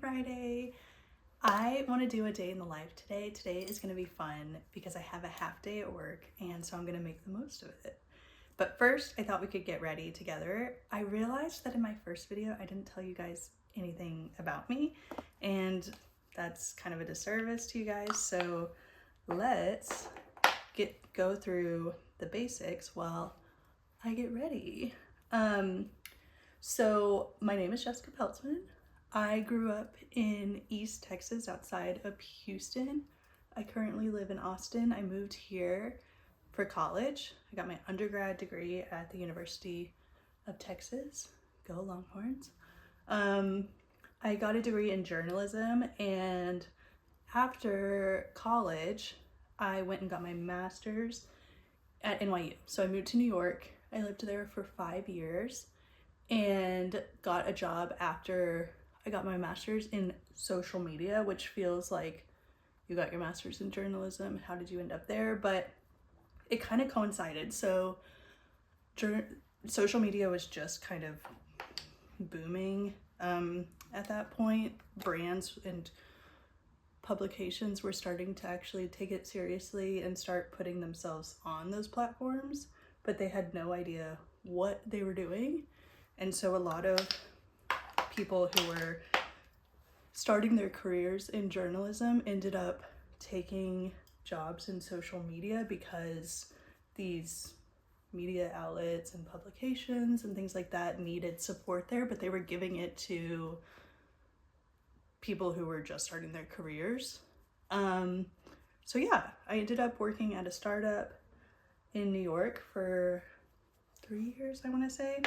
Friday. I want to do a day in the life today. Today is going to be fun because I have a half day at work, and so I'm going to make the most of it. But first, I thought we could get ready together. I realized that in my first video, I didn't tell you guys anything about me, and that's kind of a disservice to you guys. So let's go through the basics while I get ready. So my name is Jessica Peltzman. I grew up in East Texas outside of Houston. I currently live in Austin. I moved here for college. I got my undergrad degree at the University of Texas. Go Longhorns. I got a degree in journalism, and after college, I went and got my master's at NYU. So I moved to New York. I lived there for 5 years and got a job after I got my master's in social media, which feels like you got your master's in journalism. How did you end up there? But it kind of coincided. So social media was just kind of booming at that point. Brands and publications were starting to actually take it seriously and start putting themselves on those platforms, but they had no idea what they were doing. And so a lot of people who were starting their careers in journalism ended up taking jobs in social media because these media outlets and publications and things like that needed support there, but they were giving it to people who were just starting their careers. So yeah, I ended up working at a startup in New York for 3 years, I want to say,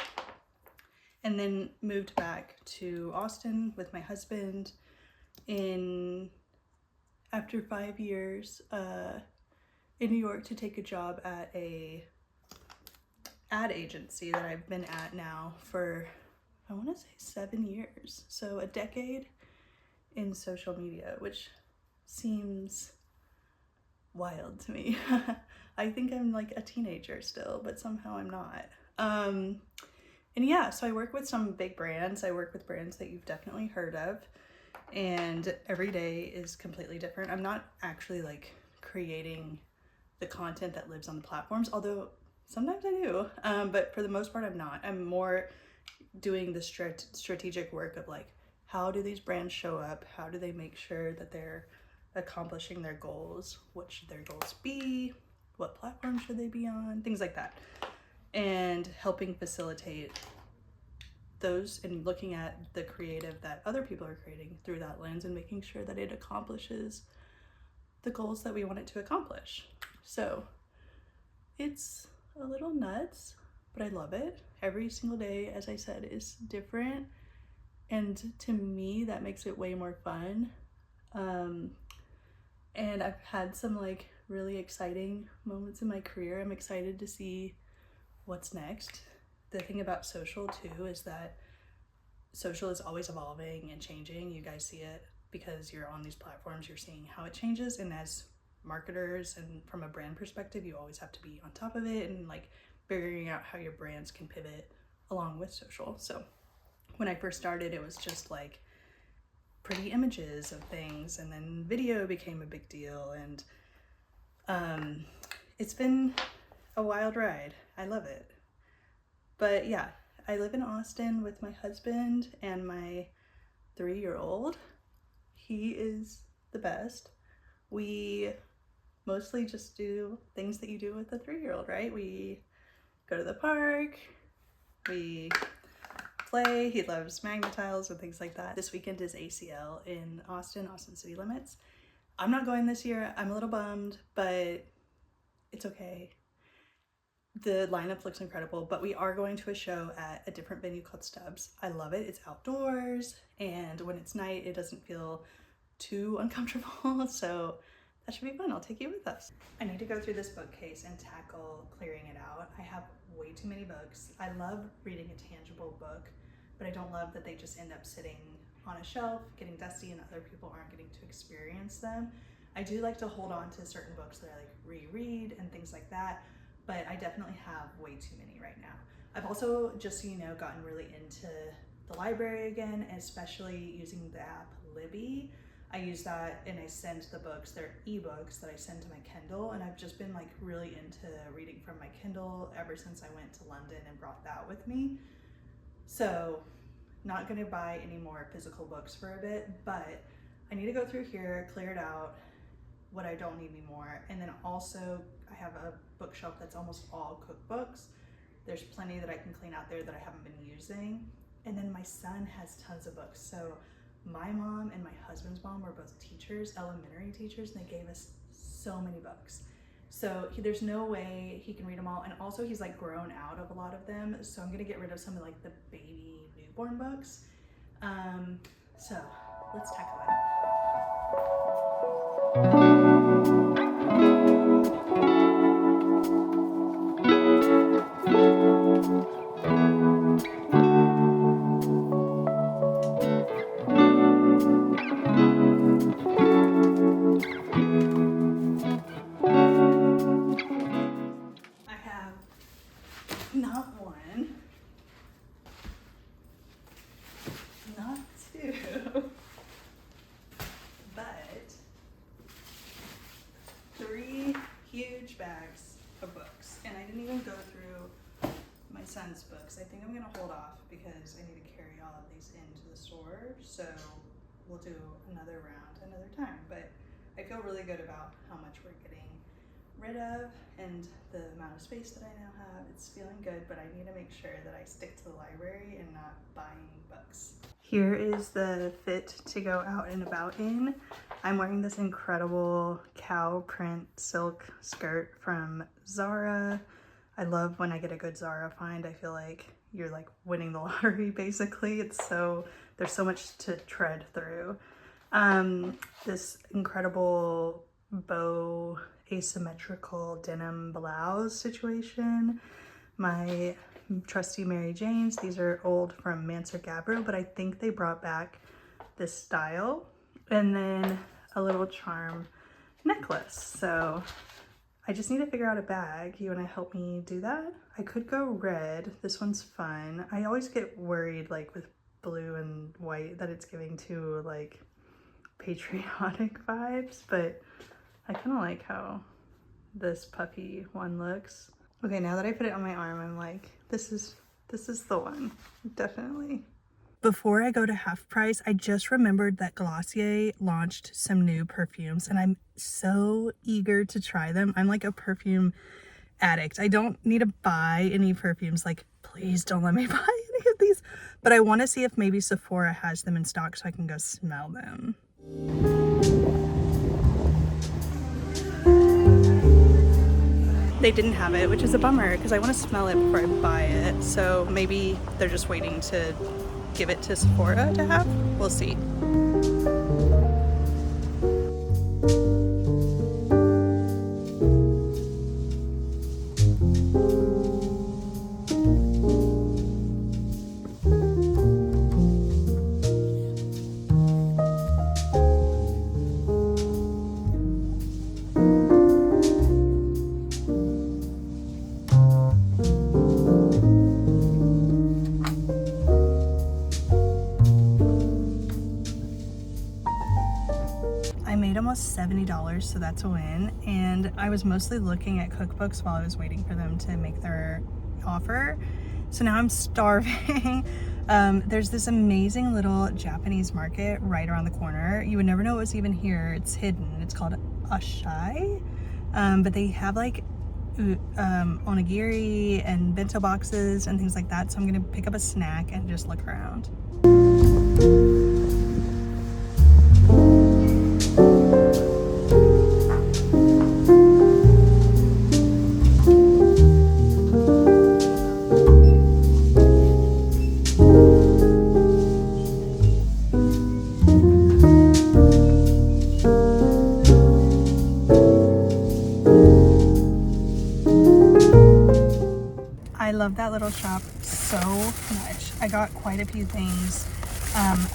and then moved back to Austin with my husband after 5 years in New York to take a job at a ad agency that I've been at now for, I want to say 7 years. So a decade in social media, which seems wild to me. I think I'm like a teenager still, but somehow I'm not. And yeah, so I work with some big brands. I work with brands that you've definitely heard of, and every day is completely different. I'm not actually like creating the content that lives on the platforms, although sometimes I do, but for the most part I'm not. I'm more doing the strategic work of like, how do these brands show up? How do they make sure that they're accomplishing their goals? What should their goals be? What platform should they be on? Things like that. And helping facilitate those and looking at the creative that other people are creating through that lens and making sure that it accomplishes the goals that we want it to accomplish. So it's a little nuts, but I love it. Every single day, as I said, is different. And to me, that makes it way more fun. And I've had some like really exciting moments in my career. I'm excited to see what's next. The thing about social too is that social is always evolving and changing. You guys see it because you're on these platforms, you're seeing how it changes. And as marketers and from a brand perspective, you always have to be on top of it and like figuring out how your brands can pivot along with social. So when I first started, it was just like pretty images of things, and then video became a big deal, and it's been a wild ride. I love it. But yeah, I live in Austin with my husband and my 3-year-old. He is the best. We mostly just do things that you do with a 3-year-old, right? We go to the park, we play. He loves magnet tiles and things like that. This weekend is ACL in Austin City Limits. I'm not going this year. I'm a little bummed, but it's okay. The lineup looks incredible, but we are going to a show at a different venue called Stubbs. I love it. It's outdoors, and when it's night, it doesn't feel too uncomfortable, so that should be fun. I'll take you with us. I need to go through this bookcase and tackle clearing it out. I have way too many books. I love reading a tangible book, but I don't love that they just end up sitting on a shelf, getting dusty, and other people aren't getting to experience them. I do like to hold on to certain books that I like reread and things like that, but I definitely have way too many right now. I've also, just so you know, gotten really into the library again, especially using the app Libby. I use that and I send the books, they're ebooks that I send to my Kindle, and I've just been like really into reading from my Kindle ever since I went to London and brought that with me. So not gonna buy any more physical books for a bit, but I need to go through here, clear it out, what I don't need anymore. And then also I have a bookshelf that's almost all cookbooks. There's plenty that I can clean out there that I haven't been using. And then my son has tons of books. So my mom and my husband's mom were both teachers, elementary teachers, and they gave us so many books. So there's no way he can read them all. And also he's like grown out of a lot of them. So I'm gonna get rid of some of like the baby newborn books. So let's tackle it. Not one, not two, but 3 huge bags of books. And I didn't even go through my son's books. I think I'm gonna hold off because I need to carry all of these into the store. So we'll do another round another time. But I feel really good about how much we're getting rid of and the amount of space that I now have. It's feeling good, but I need to make sure that I stick to the library and not buying books. Here is the fit to go out and about in. I'm wearing this incredible cow print silk skirt from Zara. I love when I get a good Zara find. I feel like you're like winning the lottery basically. It's so, there's so much to tread through. This incredible bow asymmetrical denim blouse situation, my trusty Mary Janes. These are old from Manser Gabbro, but I think they brought back this style. And then a little charm necklace. So I just need to figure out a bag. You want to help me do that? I could go red. This one's fun. I always get worried like with blue and white that it's giving too like patriotic vibes, but I kind of like how this puffy one looks. Okay, now that I put it on my arm, I'm like, this is the one, definitely. Before I go to Half Price, I just remembered that Glossier launched some new perfumes and I'm so eager to try them. I'm like a perfume addict. I don't need to buy any perfumes. Like, please don't let me buy any of these. But I want to see if maybe Sephora has them in stock so I can go smell them. They didn't have it, which is a bummer because I want to smell it before I buy it. So maybe they're just waiting to give it to Sephora to have. We'll see. $70, so that's a win. And I was mostly looking at cookbooks while I was waiting for them to make their offer. So now I'm starving. There's this amazing little Japanese market right around the corner. You would never know it was even here. It's hidden. It's called Asahi. But they have like onigiri and bento boxes and things like that. So I'm gonna pick up a snack and just look around. I love that little shop so much. I got quite a few things.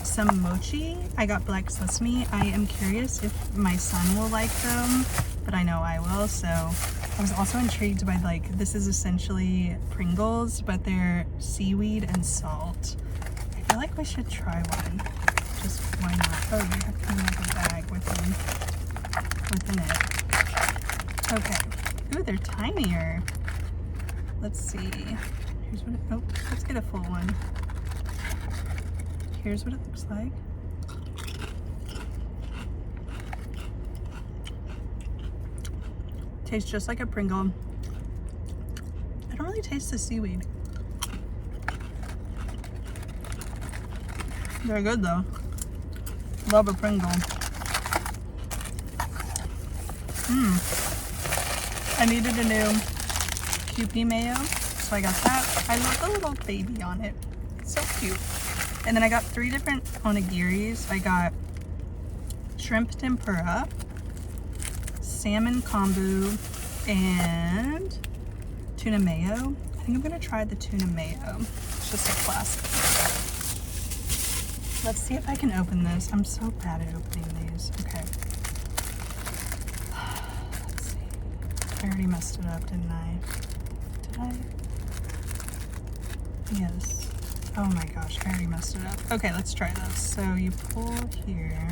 Some mochi. I got black sesame. I am curious if my son will like them, but I know I will. So I was also intrigued by like, this is essentially Pringles, but they're seaweed and salt. I feel like we should try one. Just why not? Oh, you have kind of like a bag within it. Okay. Ooh, they're tinier. Let's see. Here's what it, oh, let's get a full one. Here's what it looks like. Tastes just like a Pringle. I don't really taste the seaweed. They're good though. Love a Pringle. I needed a new QP mayo, so I got that. I love the little baby on it. It's so cute. And then I got 3 different onigiris. I got shrimp tempura, salmon kombu, and tuna mayo. I think I'm gonna try the tuna mayo. It's just a classic. Let's see if I can open this. I'm so bad at opening these. Okay. Let's see. I already messed it up, didn't I? Did I? Yes. Oh my gosh, I already messed it up. Okay, let's try this. So you pull here.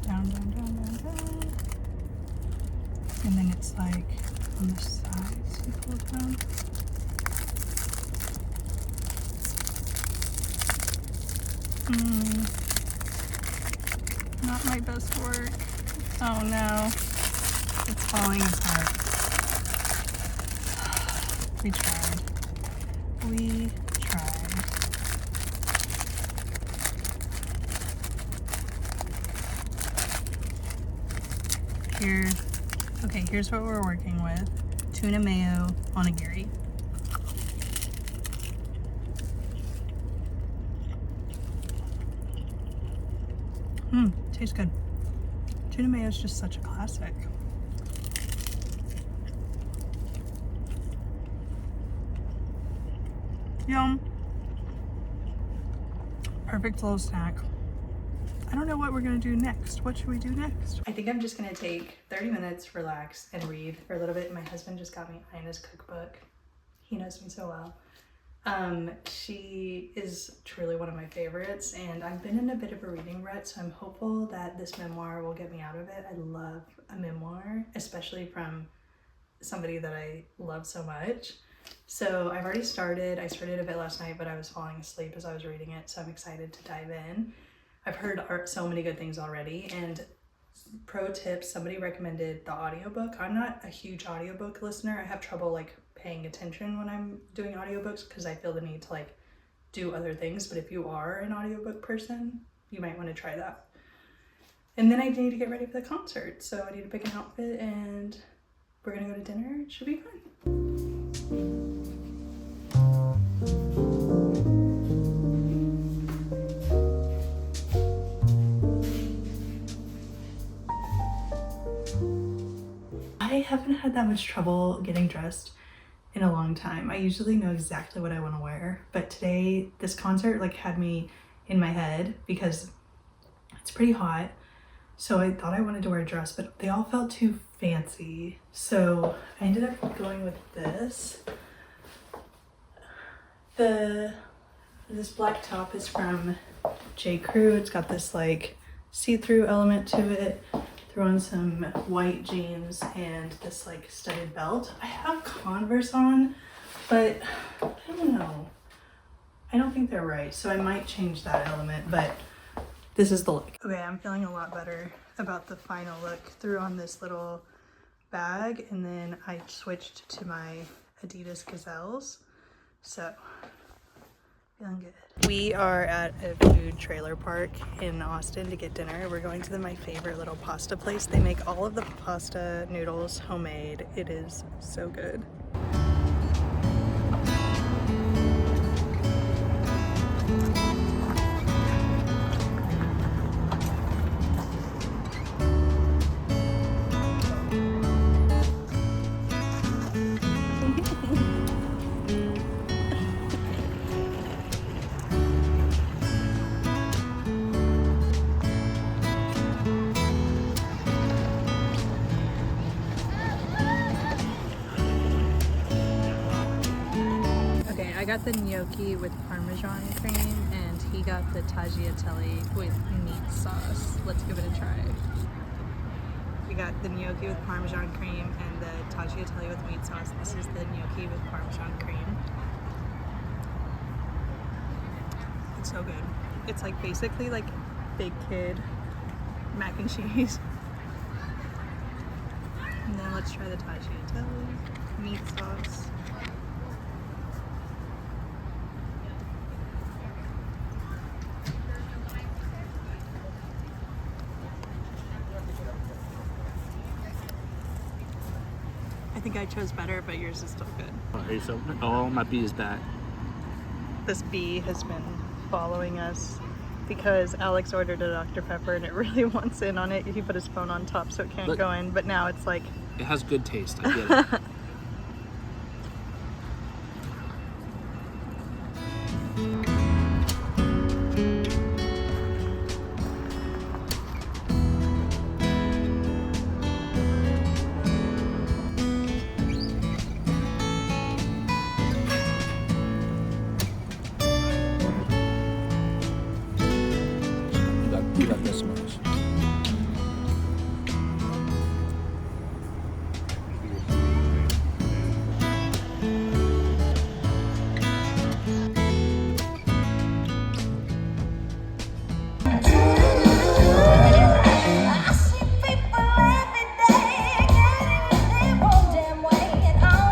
Down, down, down, down, down. And then it's like on the sides, you pull it down. Not my best work. Oh no. It's falling apart. We tried. We tried. Here. Okay, here's what we're working with. Tuna mayo onigiri. Tastes good. Tuna mayo is just such a classic. Yum. Perfect little snack. I don't know what we're gonna do next. What should we do next? I think I'm just gonna take 30 minutes, relax, and read for a little bit. My husband just got me Ina's cookbook. He knows me so well. She is truly one of my favorites, and I've been in a bit of a reading rut, so I'm hopeful that this memoir will get me out of it. I love a memoir, especially from somebody that I love so much. So I've already started. I started a bit last night, but I was falling asleep as I was reading it, so I'm excited to dive in. I've heard so many good things already, and pro tip, somebody recommended the audiobook. I'm not a huge audiobook listener. I have trouble like paying attention when I'm doing audiobooks because I feel the need to like do other things, but if you are an audiobook person, you might want to try that. And then I need to get ready for the concert, so I need to pick an outfit and we're gonna go to dinner. It should be fun. I haven't had that much trouble getting dressed in a long time. I usually know exactly what I want to wear, but today this concert like had me in my head because it's pretty hot, so I thought I wanted to wear a dress, but they all felt too fancy, so I ended up going with this. This black top is from J. Crew. It's got this like see-through element to it. Throw on some white jeans and this like studded belt. I have Converse on, but I don't know. I don't think they're right, so I might change that element, but this is the look. Okay, I'm feeling a lot better about the final look. Threw on this little bag and then I switched to my Adidas Gazelles. So, feeling good. We are at a food trailer park in Austin to get dinner. We're going to my favorite little pasta place. They make all of the pasta noodles homemade. It is so good. I got the gnocchi with Parmesan Parmesan cream, and he got the tagliatelle with meat sauce. Let's give it a try. We got the gnocchi with Parmesan cream and the tagliatelle with meat sauce. This is the gnocchi with Parmesan cream. It's so good. It's like basically like big kid mac and cheese. And then let's try the tagliatelle, meat sauce. I think I chose better, but yours is still good. Okay, so oh, my bee is back. This bee has been following us because Alex ordered a Dr. Pepper and it really wants in on it. He put his phone on top so it can't Look. go in, but now it's like... It has good taste. I get it.